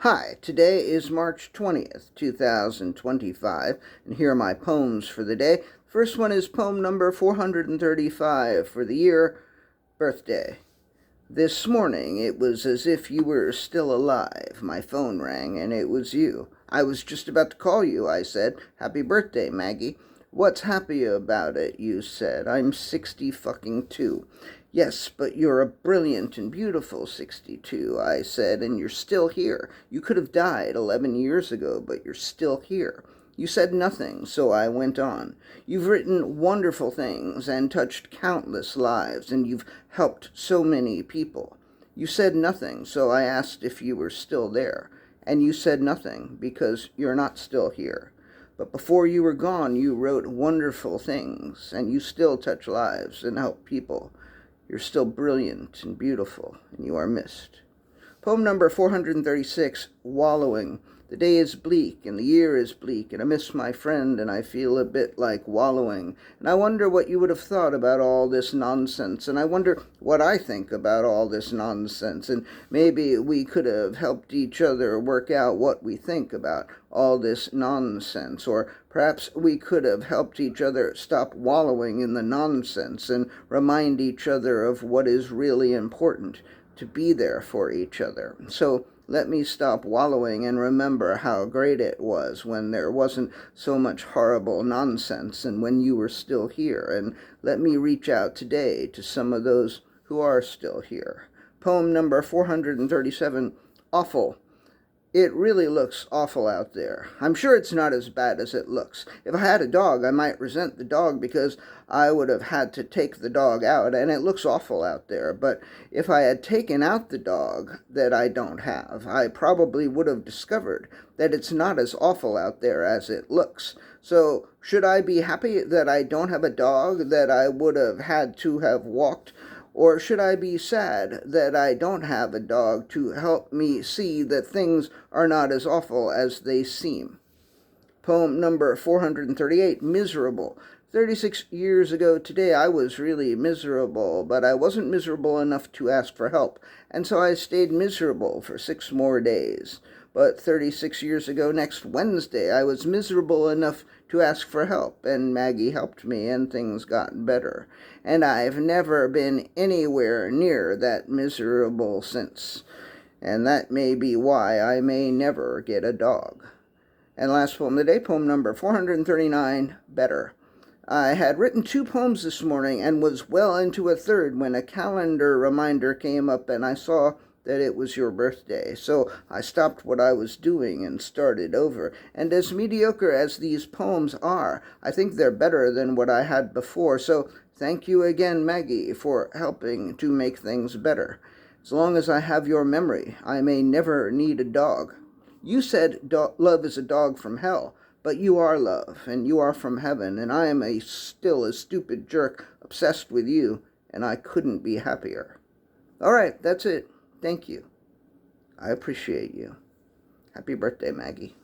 Hi, today is March 20th, 2025, and here are my poems for the day. First one is poem number 435 for the year birthday. This morning it was as if you were still alive. My phone rang and it was you. I was just about to call you, I said. Happy birthday, Maggie. What's happy about it, you said. I'm 60 fucking 2. Yes, but you're a brilliant and beautiful 62, I said, and you're still here. You could have died 11 years ago, but you're still here. You said nothing, so I went on. You've written wonderful things and touched countless lives, and you've helped so many people. You said nothing, so I asked if you were still there, and you said nothing because you're not still here. But before you were gone, you wrote wonderful things, and you still touch lives and help people. You're still brilliant and beautiful, and you are missed. Poem number 436, Wallowing. The day is bleak, and the year is bleak, and I miss my friend, and I feel a bit like wallowing. And I wonder what you would have thought about all this nonsense, and I wonder what I think about all this nonsense, and maybe we could have helped each other work out what we think about all this nonsense, or perhaps we could have helped each other stop wallowing in the nonsense and remind each other of what is really important, to be there for each other. So let me stop wallowing and remember how great it was when there wasn't so much horrible nonsense and when you were still here. And let me reach out today to some of those who are still here. Poem number 437, Awful. It really looks awful out there. I'm sure it's not as bad as it looks. If I had a dog, I might resent the dog because I would have had to take the dog out, and it looks awful out there. But if I had taken out the dog that I don't have, I probably would have discovered that it's not as awful out there as it looks. So should I be happy that I don't have a dog that I would have had to have walked? Or should I be sad that I don't have a dog to help me see that things are not as awful as they seem? Poem number 438, Miserable. 36 years ago today, I was really miserable, but I wasn't miserable enough to ask for help, and so I stayed miserable for 6 more days. But 36 years ago next Wednesday, I was miserable enough to ask for help, and Maggie helped me, and things got better. And I've never been anywhere near that miserable since. And that may be why I may never get a dog. And last poem of the day, poem number 439, Better. I had written 2 poems this morning and was well into a third when a calendar reminder came up and I saw that it was your birthday. So I stopped what I was doing and started over. And as mediocre as these poems are, I think they're better than what I had before. So thank you again, Maggie, for helping to make things better. As long as I have your memory, I may never need a dog. You said love is a dog from hell, but you are love, and you are from heaven, and I am still a stupid jerk obsessed with you, and I couldn't be happier. All right, that's it. Thank you. I appreciate you. Happy birthday, Maggie.